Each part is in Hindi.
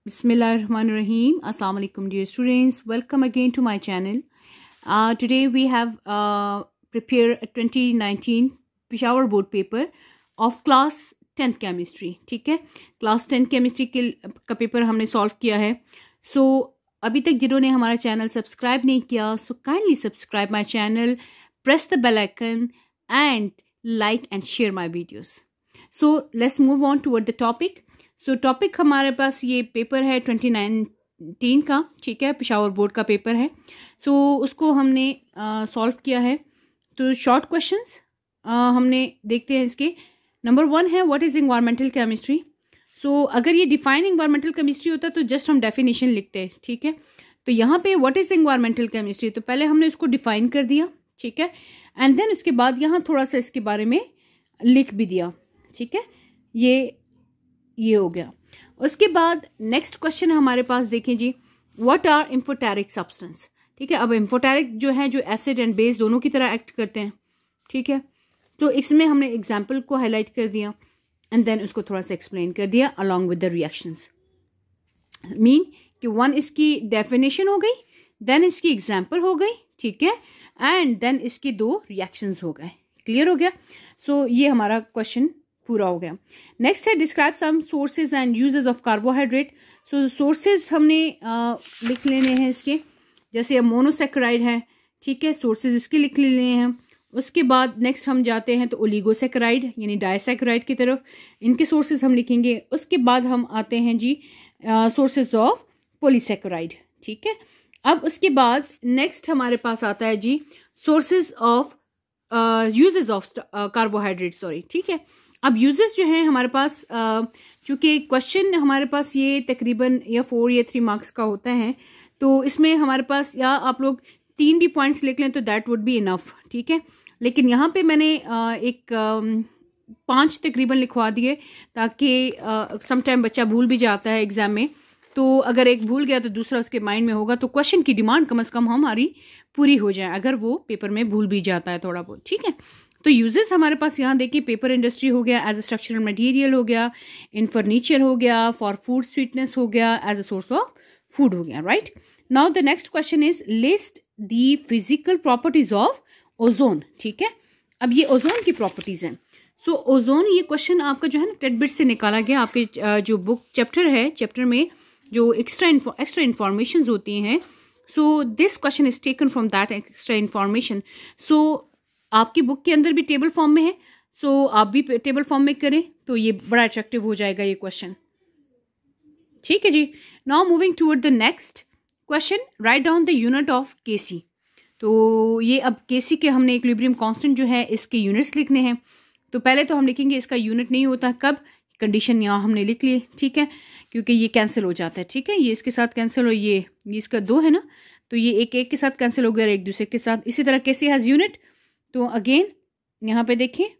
Bismillahirrahmanirrahim. Assalamu alaikum, dear students. Welcome again to my channel. Today we have prepared a 2019 Peshawar board paper of class 10th chemistry. ठीक है, क्लास 10 केमिस्ट्री का पेपर हमने सॉल्व किया है. सो अभी तक जिन्होंने हमारा चैनल सब्सक्राइब नहीं किया, so kindly subscribe my channel, press the bell icon and like and share my videos. So let's move on toward the topic. So topic हमारे पास ये पेपर है 2019 का. ठीक है, पेशावर बोर्ड का पेपर है. सो उसको हमने सॉल्व किया है. तो शॉर्ट क्वेश्चंस हमने देखते हैं. इसके नंबर 1 है व्हाट इज एनवायरमेंटल केमिस्ट्री. सो अगर ये डिफाइन एनवायरमेंटल केमिस्ट्री होता तो जस्ट हम डेफिनेशन लिखते हैं. ठीक है, तो यहाँ पे व्हाट इज एनवायरमेंटल केमिस्ट्री, तो पहले हमने इसको डिफाइन कर दिया. ठीक है, एंड देन उसके बाद यहाँ थोड़ा सा इसके बारे में लिख भी दिया. ठीक है, ये हो गया. उसके बाद नेक्स्ट क्वेश्चन हमारे पास देखें जी, व्हाट आर एम्फोटेरिक सब्सटेंस. ठीक है, अब एम्फोटेरिक जो है जो एसिड एंड बेस दोनों की तरह एक्ट करते हैं. ठीक है, तो इसमें हमने एग्जाम्पल को हाईलाइट कर दिया एंड देन उसको थोड़ा सा एक्सप्लेन कर दिया along with the reactions. Mean कि 1 इसकी डेफिनेशन हो गई, देन इसकी एग्जाम्पल हो गई. ठीक है, एंड देन इसके 2 रिएक्शंस हो गए. क्लियर हो गया. सो ये हमारा क्वेश्चन पूरा हो गया. नेक्स्ट है describe some sources and uses of carbohydrate. So sources हमने लिख लेने हैं इसके, जैसे मोनोसेक्राइड है. ठीक है, सोर्सेज इसके लिख लेने हैं. उसके बाद नेक्स्ट हम जाते हैं तो ओलिगोसेक्राइड यानी डायसेक्राइड की तरफ, इनके सोर्सेज हम लिखेंगे. उसके बाद हम आते हैं जी सोर्सेज ऑफ पॉलीसेक्राइड. ठीक है, अब उसके बाद नेक्स्ट हमारे पास आता है जी sources of uses of carbohydrate. Sorry, ठीक है. अब यूजेस जो हैं हमारे पास, चूंकि क्वेश्चन हमारे पास ये तकरीबन या 4 या 3 मार्क्स का होता है, तो इसमें हमारे पास या आप लोग 3 भी पॉइंट्स लिख लें तो दैट वुड बी इनफ. ठीक है, लेकिन यहाँ पे मैंने 5 तकरीबन लिखवा दिए ताकि समटाइम बच्चा भूल भी जाता है एग्जाम में. तो अगर एक भूल गया तो दूसरा उसके माइंड में होगा, तो क्वेश्चन की डिमांड कम से कम हमारी पूरी हो जाए अगर वो पेपर में भूल भी जाता है थोड़ा बहुत. ठीक है, तो यूजेस हमारे पास यहाँ देखिए, पेपर इंडस्ट्री हो गया, एज अ स्ट्रक्चरल मटेरियल हो गया, इन फर्नीचर हो गया, फॉर फूड स्वीटनेस हो गया, as a source of food हो गया. Right now the next question is list the physical properties of ozone. ठीक है, अब ये ओजोन की प्रॉपर्टीज हैं. सो ओजोन, ये क्वेश्चन आपका जो है ना टेडबिट से निकाला गया. आपके जो बुक चैप्टर है, चैप्टर में जो एक्स्ट्रा इंफॉर्मेशन होती हैं, so this question is taken from that extra information. So आपकी बुक के अंदर भी टेबल फॉर्म में है, सो आप भी टेबल फॉर्म में करें तो ये बड़ा अट्रैक्टिव हो जाएगा ये क्वेश्चन. ठीक है जी. Now moving toward the next question, right down the unit of KC. तो ये अब केसी के हमने इक्विलिब्रियम कांस्टेंट जो है इसके यूनिट्स लिखने हैं. तो पहले तो हम लिखेंगे इसका यूनिट नहीं होता कब, कंडीशन यहाँ हमने लिख ली. ठीक है, क्योंकि ये कैंसिल हो जाता है. ठीक है, ये इसके साथ कैंसिल हो, ये इसका 2 है ना, तो ये एक के साथ कैंसिल हो गया, एक दूसरे के साथ. इसी तरह केसी हैज यूनिट. तो अगेन यहाँ पे देखिए,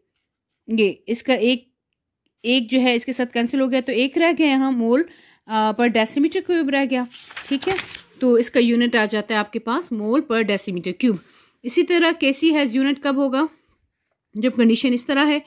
ये इसका एक जो है इसके साथ कैंसिल हो गया, तो एक रह गया यहाँ, मोल पर डेसीमीटर क्यूब रह गया. ठीक है, तो इसका यूनिट आ जाता है आपके पास मोल पर डेसीमीटर क्यूब. इसी तरह केसी हैज यूनिट कब होगा, जब कंडीशन इस तरह है.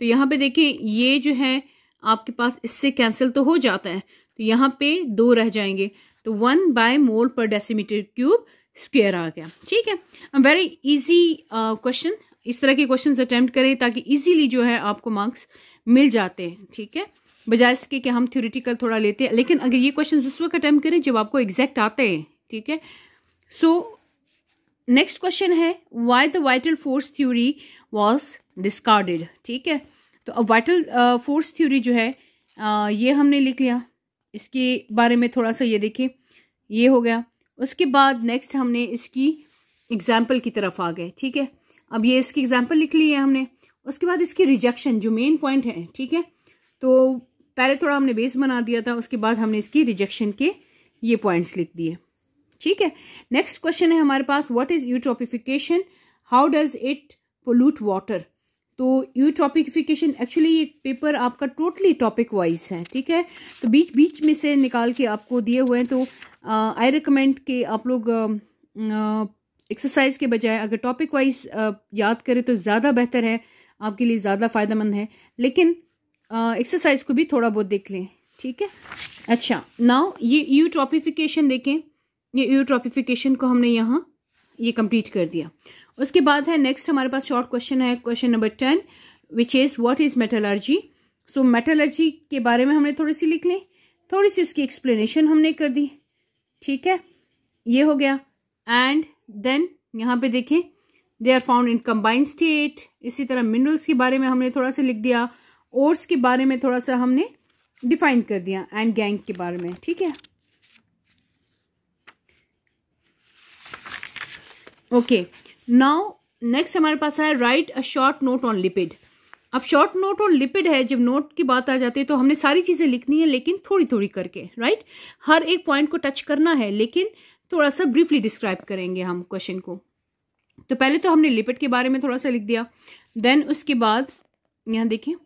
तो यहाँ पे देखिए, ये जो है आपके पास इससे कैंसिल तो हो जाता है, तो यहाँ पे 2 रह जाएंगे, तो 1 बाय मोल पर डेसीमीटर क्यूब स्क्वायर आ गया. ठीक है, वेरी इजी क्वेश्चन. इस तरह के क्वेश्चंस अटेम्प्ट करें ताकि इजीली जो है आपको मार्क्स मिल जाते हैं. ठीक है, बजाय इसके कि हम थ्योरेटिकल थोड़ा लेते हैं, लेकिन अगर ये क्वेश्चन उस वक्त अटेम्प्ट करें जब आपको एग्जैक्ट आते हैं. ठीक है, सो नेक्स्ट क्वेश्चन है why the vital force theory was discarded. ठीक है, तो अब वाइटल फोर्स थ्योरी जो है ये हमने लिख लिया. इसके बारे में थोड़ा सा ये देखिए, ये हो गया. उसके बाद नेक्स्ट हमने इसकी एग्जाम्पल की तरफ आ गए. ठीक है, अब ये इसकी एग्जाम्पल लिख ली है हमने. उसके बाद इसकी रिजेक्शन जो मेन पॉइंट है. ठीक है, तो पहले थोड़ा हमने बेस बना दिया था, उसके बाद हमने इसकी रिजेक्शन के ये पॉइंट्स लिख दिए. ठीक है, नेक्स्ट क्वेश्चन है हमारे पास what is eutrophication, how does it pollute water. तो यूट्रोपिफिकेशन एक्चुअली ये पेपर आपका टोटली टॉपिक वाइज है. ठीक है, तो बीच में से निकाल के आपको दिए हुए हैं. तो आई रिकमेंड कि आप लोग एक्सरसाइज के बजाय अगर टॉपिक वाइज याद करें तो ज़्यादा बेहतर है, आपके लिए ज़्यादा फ़ायदेमंद है. लेकिन एक्सरसाइज को भी थोड़ा बहुत देख लें. ठीक है। अच्छा, नाउ ये यूट्रॉपिफिकेशन देखें, ये यूट्रॉपिफिकेशन को हमने यहाँ ये कंप्लीट कर दिया। उसके बाद है नेक्स्ट हमारे पास शॉर्ट क्वेश्चन है, question number 10 which is what is metallurgy. So metallurgy के बारे में हमने थोड़ी सी लिख लें, थोड़ी सी उसकी एक्सप्लेनेशन हमने कर दी, ठीक है, ये हो गया। एंड देन यहाँ पे देखें they are found in combined state. इसी तरह मिनरल्स के बारे में हमने थोड़ा सा लिख दिया, ओर्स के बारे में थोड़ा सा हमने डिफाइन कर दिया, एंड गैंग के बारे में, ठीक है। ओके, नाउ नेक्स्ट हमारे पास है right a short note on lipid. अब शॉर्ट नोट ऑन लिपिड है, जब नोट की बात आ जाती है तो हमने सारी चीजें लिखनी है लेकिन थोड़ी थोड़ी करके, राइट। हर एक पॉइंट को टच करना है लेकिन थोड़ा सा ब्रीफली डिस्क्राइब करेंगे हम क्वेश्चन को। तो पहले तो हमने लिपिड के बारे में थोड़ा सा लिख दिया, देन उसके बाद यहाँ देखिए,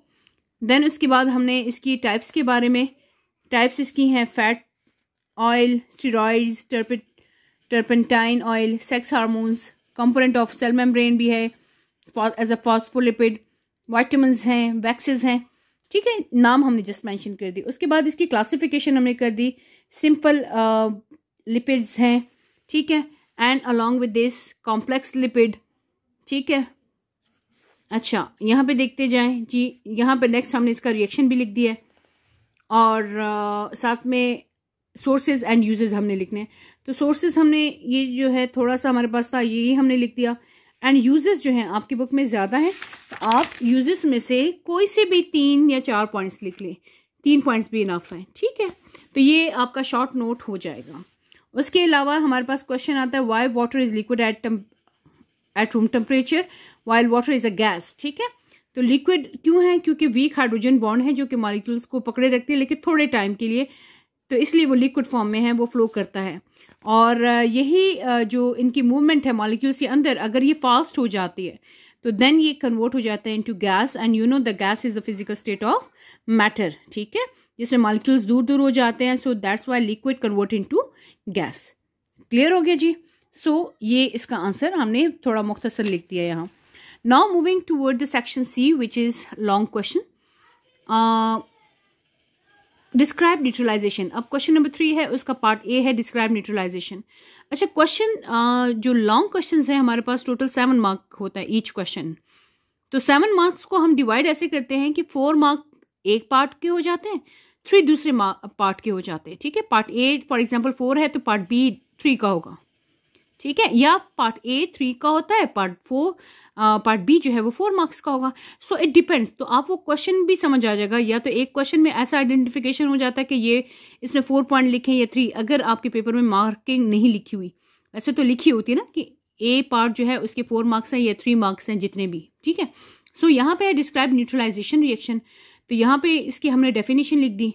देन उसके बाद हमने इसकी टाइप्स के बारे में, टाइप्स इसकी हैं fat oil, steroids, turpentine oil, sex hormones, component of cell membrane भी है एज अ फॉस्फोलिपिड, वाइटामिन्स हैं, वैक्सेस हैं, ठीक है, नाम हमने जस्ट मेंशन कर दी। उसके बाद इसकी क्लासिफिकेशन हमने कर दी, सिंपल लिपिड्स हैं, ठीक है, and along with this complex lipid, ठीक है। अच्छा, यहाँ पे देखते जाएं जी, यहाँ पे नेक्स्ट हमने इसका रिएक्शन भी लिख दिया है और साथ में सोर्सेज एंड यूजेस हमने लिखने हैं। तो सोर्सेज हमने ये जो है थोड़ा सा हमारे पास था, यही हमने लिख दिया, एंड यूजेस जो हैं आपकी बुक में ज़्यादा है तो आप यूजेस में से कोई से भी 3 या 4 पॉइंट्स लिख लें, 3 पॉइंट्स भी इनफ हैं, ठीक है। तो ये आपका शॉर्ट नोट हो जाएगा। उसके अलावा हमारे पास क्वेश्चन आता है Y water is liquid at room temperature while water is a gas, ठीक है। तो लिक्विड क्यों है, क्योंकि वीक हाइड्रोजन बॉन्ड है जो कि मॉलिक्यूल्स को पकड़े रखती है लेकिन थोड़े टाइम के लिए, तो इसलिए वो लिक्विड फॉर्म में है, वो फ्लो करता है। और यही जो इनकी मूवमेंट है मॉलिक्यूल्स के अंदर, अगर ये फास्ट हो जाती है तो देन ये कन्वर्ट हो जाता है into gas, and you know the gas is a physical state of matter, ठीक है, जिसमें मॉलिक्यूल्स दूर दूर हो जाते हैं। So that's why liquid convert into gas. Clear हो गया जी। सो ये इसका आंसर हमने थोड़ा मुख्तसर लिख दिया यहाँ। Now moving toward the section C which is long question, describe neutralisation. अब क्वेश्चन नंबर 3 है, उसका पार्ट ए है डिस्क्राइब न्यूट्रलाइजेशन। अच्छा, क्वेश्चन जो लॉन्ग क्वेश्चन है हमारे पास टोटल 7 मार्क होता है ईच क्वेश्चन। तो 7 मार्क्स को हम डिवाइड ऐसे करते हैं कि 4 मार्क एक पार्ट के हो जाते हैं, 3 दूसरे पार्ट के हो जाते हैं, ठीक है। पार्ट ए फॉर एग्जाम्पल 4 है तो पार्ट बी 3 का होगा, ठीक है, या पार्ट ए 3 का होता है, पार्ट बी जो है वो 4 मार्क्स का होगा। So it depends. तो आप वो क्वेश्चन भी समझ आ जाएगा, या तो एक क्वेश्चन में ऐसा आइडेंटिफिकेशन हो जाता है कि ये इसमें 4 पॉइंट लिखे या 3, अगर आपके पेपर में मार्किंग नहीं लिखी हुई, वैसे तो लिखी होती है ना कि ए पार्ट जो है उसके 4 मार्क्स हैं या 3 मार्क्स हैं, जितने भी, ठीक है। सो यहाँ पे डिस्क्राइब न्यूट्रलाइजेशन रिएक्शन, तो यहाँ पे इसकी हमने डेफिनेशन लिख दी,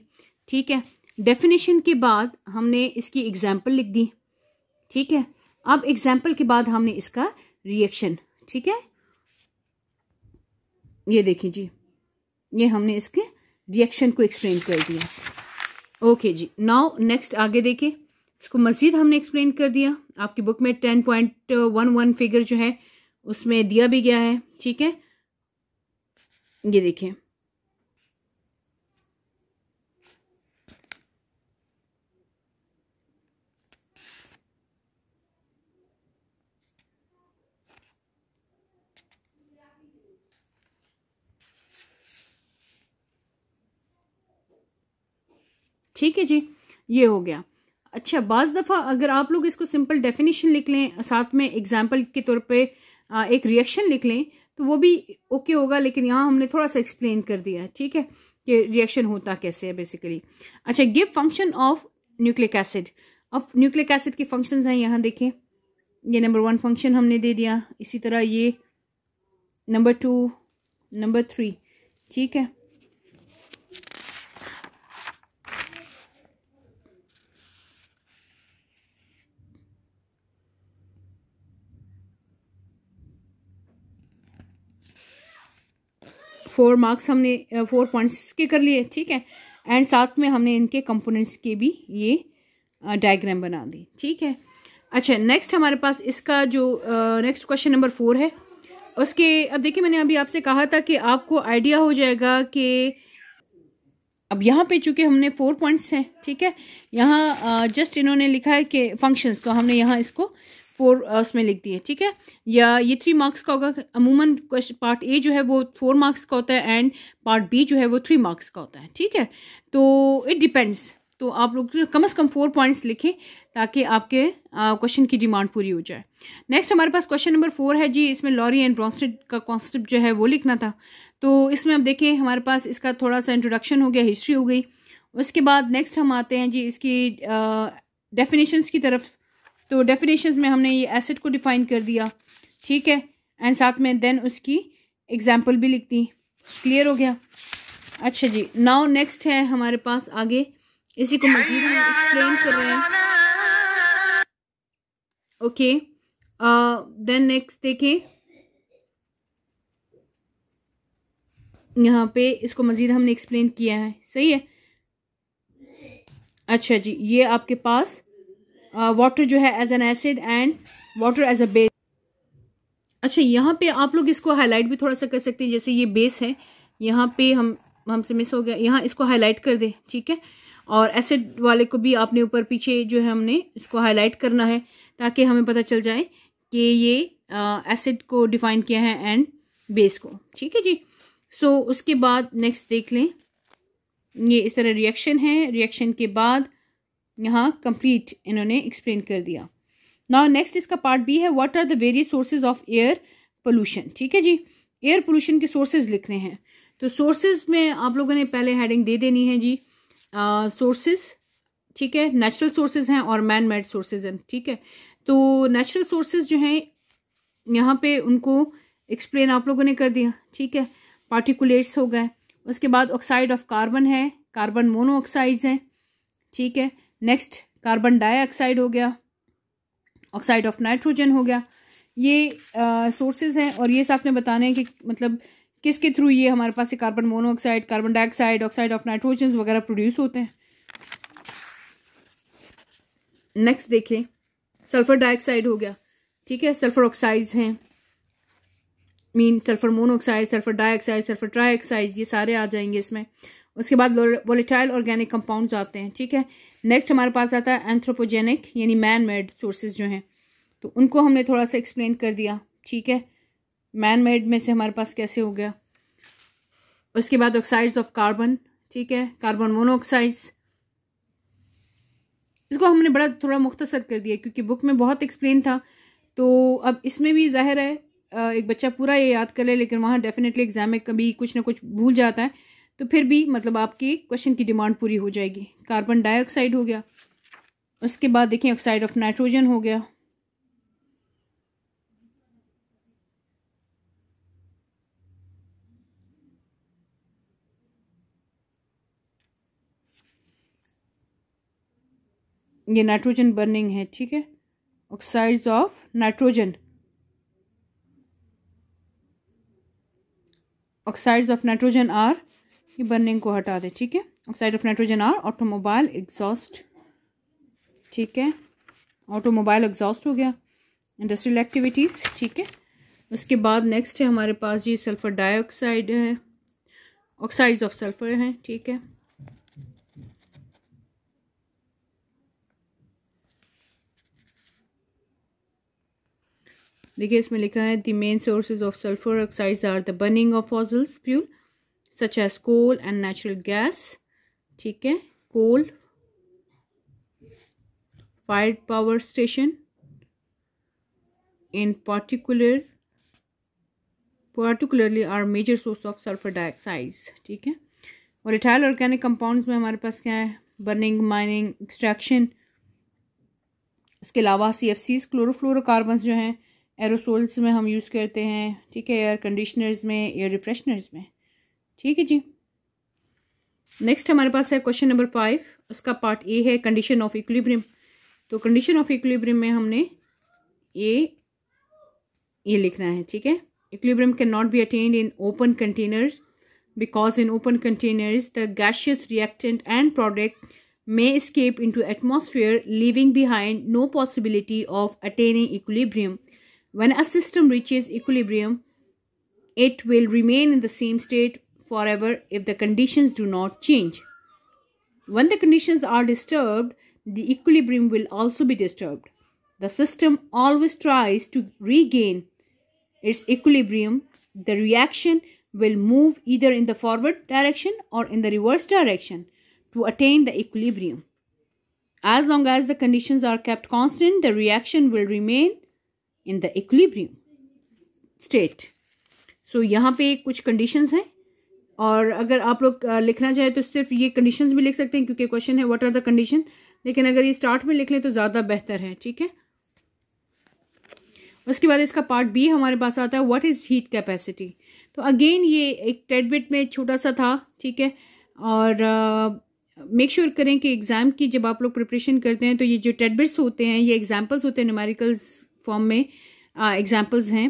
ठीक है। डेफिनेशन के बाद हमने इसकी एग्जाम्पल लिख दी, ठीक है। अब एग्जाम्पल के बाद हमने इसका रिएक्शन, ठीक है, ये देखिए जी, ये हमने इसके रिएक्शन को एक्सप्लेन कर दिया। ओके जी, नाउ नेक्स्ट आगे देखें, इसको मजीद हमने एक्सप्लेन कर दिया। आपकी बुक में 10.11 फिगर जो है उसमें दिया भी गया है, ठीक है, ये देखें। ठीक है जी, ये हो गया। अच्छा, बाज़ दफ़ा अगर आप लोग इसको सिंपल डेफिनेशन लिख लें, साथ में एग्जाम्पल के तौर पे एक रिएक्शन लिख लें तो वो भी ओके होगा, लेकिन यहाँ हमने थोड़ा सा एक्सप्लेन कर दिया है, ठीक है, कि रिएक्शन होता कैसे है बेसिकली। अच्छा, give function of nucleic acid. अब न्यूक्लिक एसिड के फंक्शंस हैं, यहाँ देखें, ये नंबर 1 फंक्शन हमने दे दिया, इसी तरह ये नंबर 2, नंबर 3, ठीक है। फोर मार्क्स हमने 4 पॉइंट्स के कर लिए, ठीक है, एंड साथ में हमने इनके कंपोनेंट्स के भी ये डायग्राम बना दी, ठीक है। अच्छा, नेक्स्ट हमारे पास इसका जो नेक्स्ट क्वेश्चन नंबर 4 है, उसके अब देखिए, मैंने अभी आपसे कहा था कि आपको आइडिया हो जाएगा कि अब यहाँ पे चूंकि हमने 4 पॉइंट्स हैं, ठीक है, यहाँ जस्ट इन्होंने लिखा है कि फंक्शंस, तो हमने यहाँ इसको 4 उसमें लिख दिए, ठीक है। या ये 3 मार्क्स का होगा। अमूमन पार्ट ए जो है वो 4 मार्क्स का होता है एंड पार्ट बी जो है वो 3 मार्क्स का होता है, ठीक है। तो इट डिपेंड्स, तो आप लोग कम से कम 4 पॉइंट्स लिखें ताकि आपके क्वेश्चन की डिमांड पूरी हो जाए। नेक्स्ट हमारे पास क्वेश्चन नंबर 4 है जी। इसमें लॉरी एंड ब्रॉन्स्टेड का कॉन्सेप्ट जो है वो लिखना था। तो इसमें अब देखें हमारे पास इसका थोड़ा सा इंट्रोडक्शन हो गया, हिस्ट्री हो गई। उसके बाद नेक्स्ट हम आते हैं जी इसकी डेफिनेशंस की तरफ। तो डेफिनेशंस में हमने ये एसिड को डिफाइन कर दिया, ठीक है, एंड साथ में देन उसकी एग्जाम्पल भी लिख दी। क्लियर हो गया? अच्छा जी, नाउ नेक्स्ट है हमारे पास आगे, इसी को मजीद हम एक्सप्लेन कर रहे हैं। ओके, देन नेक्स्ट देखें, यहाँ पे इसको मजीद हमने एक्सप्लेन किया है, सही है। अच्छा जी, ये आपके पास वाटर जो है as an acid and water as a base. अच्छा, यहाँ पे आप लोग इसको हाईलाइट भी थोड़ा सा कर सकते हैं, जैसे ये बेस है, यहाँ पे हमसे मिस हो गया, यहाँ इसको हाईलाइट कर दे, ठीक है। और एसिड वाले को भी आपने ऊपर पीछे जो है हमने इसको हाईलाइट करना है ताकि हमें पता चल जाए कि ये एसिड को डिफाइन किया है एंड बेस को, ठीक है जी। सो उसके बाद नेक्स्ट देख लें, ये इस तरह रिएक्शन है, रिएक्शन के बाद यहाँ कंप्लीट इन्होंने एक्सप्लेन कर दिया। नाउ नेक्स्ट इसका पार्ट बी है, what are the various sources of air pollution, ठीक है जी। एयर पोल्यूशन के सोर्सेज लिखने हैं। तो सोर्सेज में आप लोगों ने पहले हेडिंग दे देनी है जी, सोर्सेज, ठीक है, नेचुरल सोर्सेज हैं और मैन मेड सोर्सेज हैं, ठीक है। तो नेचुरल सोर्सेज जो हैं यहाँ पे उनको एक्सप्लेन आप लोगों ने कर दिया, ठीक है। पार्टिकुलेट्स हो गए, उसके बाद ऑक्साइड ऑफ कार्बन है, कार्बन मोनोऑक्साइड्स हैं, ठीक है। नेक्स्ट कार्बन डाइऑक्साइड हो गया, ऑक्साइड ऑफ नाइट्रोजन हो गया। ये सोर्सेज हैं और ये साथ में बताने हैं कि मतलब किसके थ्रू ये हमारे पास से carbon monoxide, carbon dioxide, oxide of nitrogen वगैरह प्रोड्यूस होते हैं। नेक्स्ट देखें, सल्फर डाइऑक्साइड हो गया, ठीक है, सल्फर ऑक्साइड्स हैं, mean sulphur monoxide, sulphur dioxide, sulphur trioxide, ये सारे आ जाएंगे इसमें। उसके बाद वोलेटाइल ऑर्गेनिक कंपाउंड्स आते हैं, ठीक है। नेक्स्ट हमारे पास आता है एंथ्रोपोजेनिक यानी मैन मेड सोर्सेज जो हैं, तो उनको हमने थोड़ा सा एक्सप्लेन कर दिया, ठीक है। मैन मेड में से हमारे पास कैसे हो गया। उसके बाद ऑक्साइड्स ऑफ कार्बन, ठीक है, कार्बन मोनोऑक्साइड्स, इसको हमने बड़ा थोड़ा मुख्तसर कर दिया क्योंकि बुक में बहुत एक्सप्लेन था। तो अब इसमें भी जाहिर है एक बच्चा पूरा ये याद कर ले, लेकिन वहाँ डेफिनेटली एग्जाम में कभी कुछ ना कुछ भूल जाता है, तो फिर भी मतलब आपकी क्वेश्चन की डिमांड पूरी हो जाएगी। कार्बन डाइऑक्साइड हो गया, उसके बाद देखें ऑक्साइड ऑफ नाइट्रोजन हो गया, ये नाइट्रोजन बर्निंग है, ठीक है, oxides of nitrogen, oxides of nitrogen are, ये बर्निंग को हटा दे, ठीक है। Oxide of nitrogen are automobile exhaust, ठीक है, ऑटोमोबाइल एग्जॉस्ट हो गया, इंडस्ट्रियल एक्टिविटीज, ठीक है। उसके बाद नेक्स्ट है हमारे पास जी सल्फर डाइऑक्साइड है, ऑक्साइड्स ऑफ सल्फर हैं, ठीक है। देखिए इसमें लिखा है the main sources of sulphur oxides are the burning of fossil fuel such as coal and natural gas, ठीक है, कोल fired power station in particularly are major source of sulfur dioxides, ठीक है। volatile organic compounds में हमारे पास क्या है, बर्निंग, माइनिंग, एक्सट्रैक्शन। इसके अलावा CFCs क्लोरोफ्लोरोकार्बन्स जो हैं एरोसोल्स में हम यूज़ करते हैं, ठीक है, एयर कंडीशनर्स में, एयर रिफ्रेशनर्स में, ठीक है जी। नेक्स्ट हमारे पास है क्वेश्चन नंबर 5, उसका पार्ट ए है कंडीशन ऑफ इक्विलिब्रियम। तो कंडीशन ऑफ इक्विलिब्रियम में हमने ये लिखना है, ठीक है। Equilibrium can not be attend in open containers because in open containers the gaseous reactant and product may escape into atmosphere, leaving behind no possibility of attaining equilibrium. When a system reaches equilibrium, it will remain in the same state forever if the conditions do not change. When the conditions are disturbed, the equilibrium will also be disturbed. The system always tries to regain its equilibrium. The reaction will move either in the forward direction or in the reverse direction to attain the equilibrium. As long as the conditions are kept constant, the reaction will remain in the equilibrium state. So यहाँ पे कुछ conditions हैं, और अगर आप लोग लिखना चाहे तो सिर्फ ये conditions भी लिख सकते हैं क्योंकि क्वेश्चन है what are the condition, लेकिन अगर ये स्टार्ट में लिख लें तो ज़्यादा बेहतर है, ठीक है। उसके बाद इसका पार्ट बी हमारे पास आता है व्हाट इज़ हीट कैपेसिटी। तो अगेन ये एक टेडबिट में छोटा सा था, ठीक है। और मेक श्योर करें कि एग्ज़ाम की जब आप लोग प्रिपरेशन करते हैं तो ये जो टेडबिट्स होते हैं ये एग्जांपल्स होते हैं, न्यूमेरिकल्स फॉर्म में एग्जांपल्स हैं।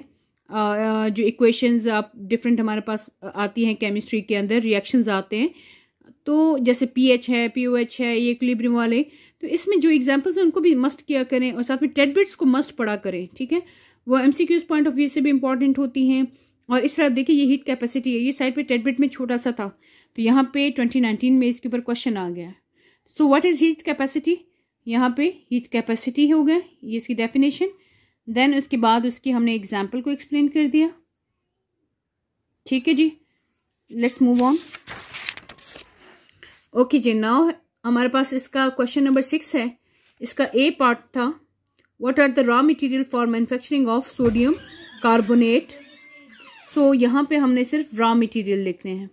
जो इक्वेशंस आप डिफरेंट हमारे पास आती हैं केमिस्ट्री के अंदर, रिएक्शंस आते हैं, तो जैसे पीएच है, पीओएच है, ये इक्विलिब्रियम वाले, तो इसमें जो एग्जांपल्स हैं उनको भी मस्ट किया करें और साथ में टेडबिट्स को मस्ट पढ़ा करें, ठीक है। वो एमसीक्यूज पॉइंट ऑफ व्यू से भी इंपॉर्टेंट होती हैं। और इस तरह देखिए ये हीट कैपेसिटी है, ये साइड पे टेडबिट में छोटा सा था, तो यहाँ पे 2019 में इसके ऊपर क्वेश्चन आ गया। So what is heat capacity, यहाँ पे हीट कैपेसिटी हो गया, ये इसकी डेफिनेशन। देन उसके बाद उसकी हमने एग्जाम्पल को एक्सप्लेन कर दिया, ठीक है जी। Let's move on. ओके जी, नाउ हमारे पास इसका क्वेश्चन नंबर 6 है। इसका ए पार्ट था what are the raw material for manufacturing of sodium carbonate. So यहाँ पे हमने सिर्फ रॉ मटेरियल लिखने हैं,